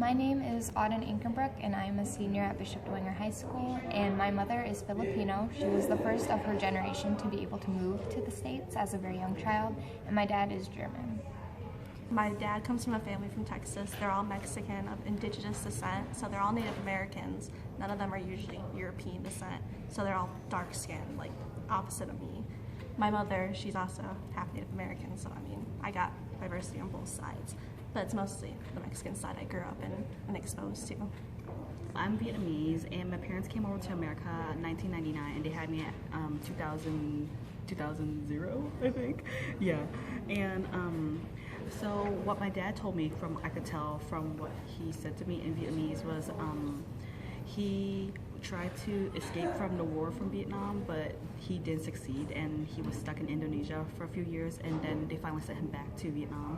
My name is Auden Inkenbrook, and I'm a senior at Bishop Dwenger High School, and my mother is Filipino. She was the first of her generation to be able to move to the States as a very young child, and my dad is German. My dad comes from a family from Texas. They're all Mexican of indigenous descent, so they're all Native Americans. None of them are usually European descent, so they're all dark-skinned, like opposite of me. My mother, she's also half Native American, so I mean, I got diversity on both sides, but it's mostly the Mexican side I grew up in and exposed to. I'm Vietnamese, and my parents came over to America in 1999, and they had me at 2000, I think. Yeah, and so what my dad told me, from I could tell from what he said to me in Vietnamese, was he tried to escape from the war from Vietnam, but he didn't succeed, and he was stuck in Indonesia for a few years, and then they finally sent him back to Vietnam.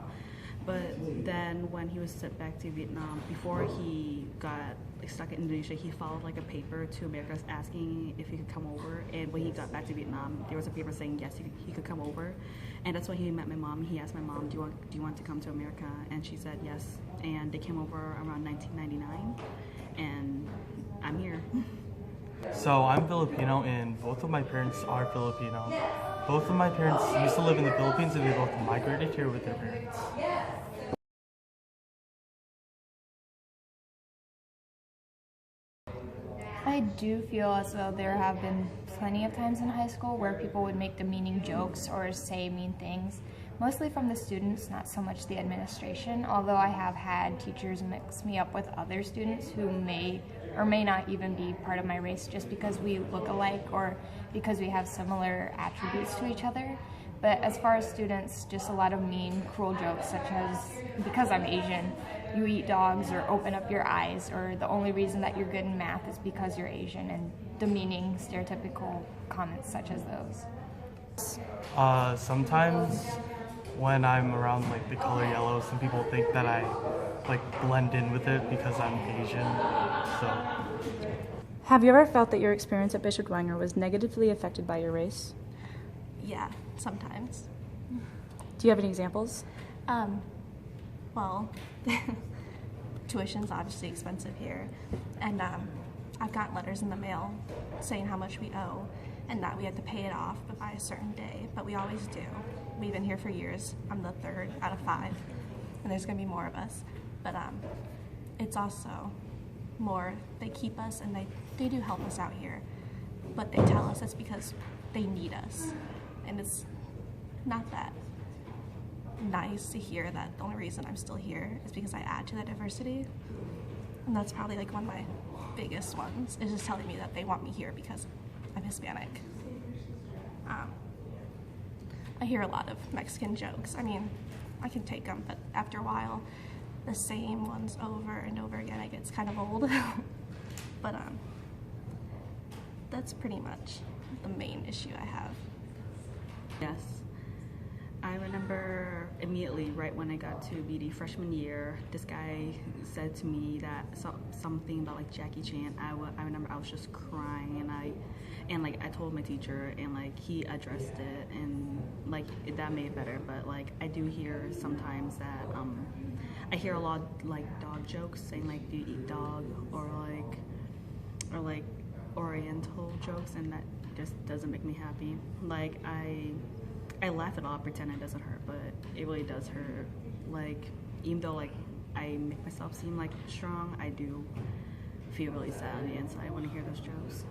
But then when he was sent back to Vietnam, before he got stuck in Indonesia, he filed like a paper to America asking if he could come over. And when he got back to Vietnam, there was a paper saying yes, he could come over. And that's when he met my mom. He asked my mom, do you want to come to America? And she said yes. And they came over around 1999, and I'm here. So I'm Filipino, and both of my parents are Filipino. Both of my parents used to live in the Philippines, and they both migrated here with their parents. I do feel as though there have been plenty of times in high school where people would make demeaning jokes or say mean things, mostly from the students, not so much the administration, although I have had teachers mix me up with other students who may or may not even be part of my race just because we look alike or because we have similar attributes to each other. But as far as students, just a lot of mean, cruel jokes such as, because I'm Asian, you eat dogs, or open up your eyes, or the only reason that you're good in math is because you're Asian, and demeaning, stereotypical comments such as those. Sometimes when I'm around like the color yellow, some people think that I like blend in with it because I'm Asian. So. Have you ever felt that your experience at Bishop Dwenger was negatively affected by your race? Yeah, sometimes. Do you have any examples? Well, tuition's obviously expensive here, and I've gotten letters in the mail saying how much we owe and that we have to pay it off by a certain day, but we always do. We've been here for years. I'm the third out of 5, and there's going to be more of us, but it's also more, they keep us and they do help us out here, but they tell us it's because they need us, and it's not that nice to hear that the only reason I'm still here is because I add to that diversity. And that's probably like one of my biggest ones, is just telling me that they want me here because I'm Hispanic. I hear a lot of Mexican jokes. I mean, I can take them, but after a while, the same ones over and over again, it gets kind of old. But that's pretty much the main issue I have. Yes. I remember immediately, right when I got to BD freshman year, this guy said to me that something about like Jackie Chan. I remember I was just crying, and I told my teacher, and like he addressed it, and like that made it better. But like I do hear sometimes that I hear a lot like dog jokes, saying like, do you eat dog, or like Oriental jokes, and that just doesn't make me happy. Like I laugh it off, pretend it doesn't hurt, but it really does hurt. Like, even though like I make myself seem like strong, I do feel really sad on the inside when I hear those jokes.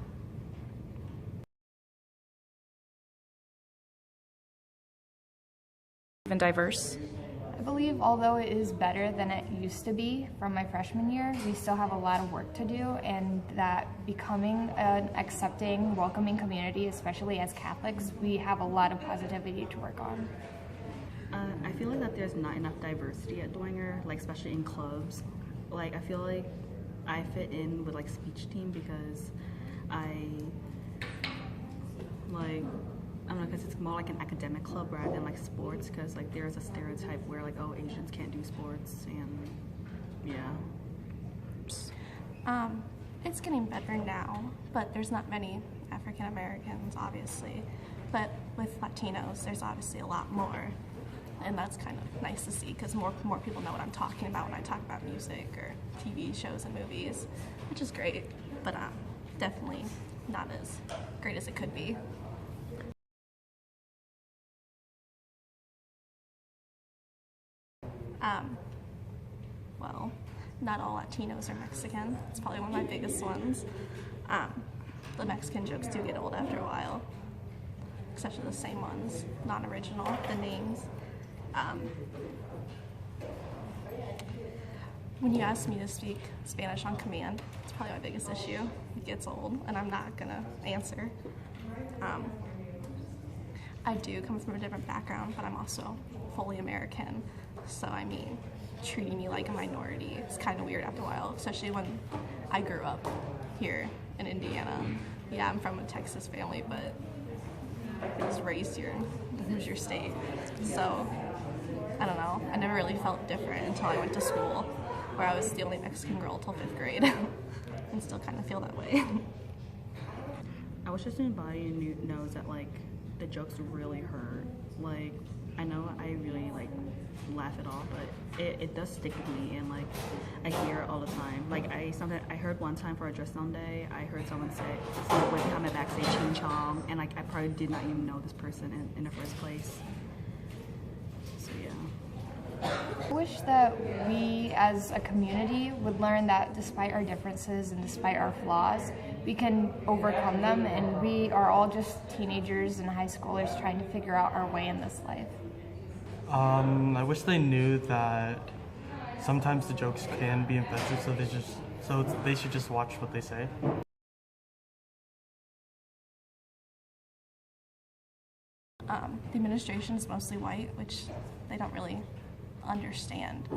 Even diverse? I believe although it is better than it used to be from my freshman year, we still have a lot of work to do, and that becoming an accepting, welcoming community, especially as Catholics, we have a lot of positivity to work on. I feel like that there's not enough diversity at Dwenger, like especially in clubs. Like I feel like I fit in with like speech team because I don't know, because it's more like an academic club rather than like sports, because like there's a stereotype where like, oh, Asians can't do sports, and yeah. It's getting better now, but there's not many African Americans, obviously. But with Latinos, there's obviously a lot more. and that's kind of nice to see because more people know what I'm talking about when I talk about music or TV shows and movies, which is great, but definitely not as great as it could be. Well, not all Latinos are Mexican. It's probably one of my biggest ones. The Mexican jokes do get old after a while, especially the same ones, non-original, the names. When you ask me to speak Spanish on command, it's probably my biggest issue. It gets old, and I'm not gonna answer. I do come from a different background, but I'm also fully American, so I mean, treating me like a minority is kind of weird after a while, especially when I grew up here in Indiana. Yeah, I'm from a Texas family, but I was raised here in the Hoosier State, so I don't know. I never really felt different until I went to school, where I was the only Mexican girl till 5th grade, and still kind of feel that way. I wish the student body knows that like the jokes really hurt. Like I know I really like laugh it off, but it does stick with me, and like I hear it all the time. Like I heard one time for a dress down day, I heard someone behind my back say ching chong, and like I probably did not even know this person in the first place. So yeah. I wish that we as a community would learn that despite our differences and despite our flaws, we can overcome them, and we are all just teenagers and high schoolers trying to figure out our way in this life. I wish they knew that sometimes the jokes can be offensive, so they should just watch what they say. The administration is mostly white, which they don't really understand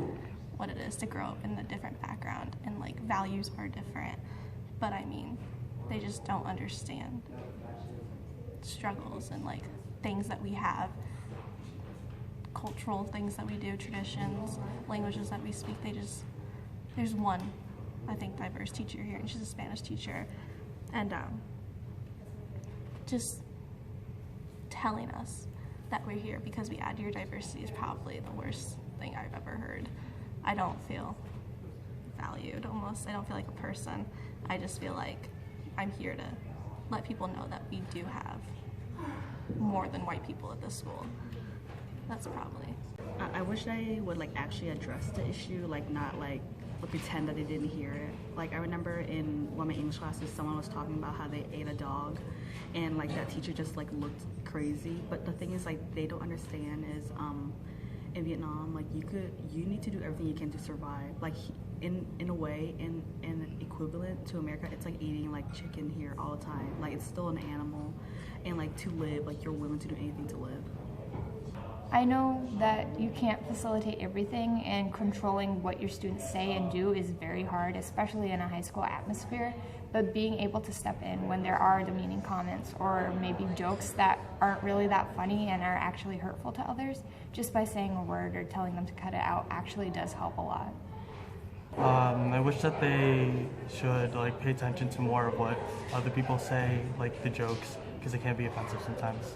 what it is to grow up in a different background, and like values are different, but I mean, they just don't understand struggles and like things that we have, cultural things that we do, traditions, languages that we speak. There's one, I think, diverse teacher here, and she's a Spanish teacher, and just telling us that we're here because we add your diversity is probably the worst thing I've ever heard. I don't feel valued almost. I don't feel like a person. I just feel like I'm here to let people know that we do have more than white people at this school. That's probably. I wish they would like actually address the issue, like not like pretend that they didn't hear it. Like I remember in one of my English classes, someone was talking about how they ate a dog, and like that teacher just like looked crazy. But the thing is, like they don't understand is in Vietnam, like you need to do everything you can to survive. Like in a way, in equivalent to America, it's like eating like chicken here all the time. Like it's still an animal, and like to live, like you're willing to do anything to live. I know that you can't facilitate everything, and controlling what your students say and do is very hard, especially in a high school atmosphere, but being able to step in when there are demeaning comments or maybe jokes that aren't really that funny and are actually hurtful to others, just by saying a word or telling them to cut it out actually does help a lot. I wish that they should like pay attention to more of what other people say, like the jokes, because it can be offensive sometimes.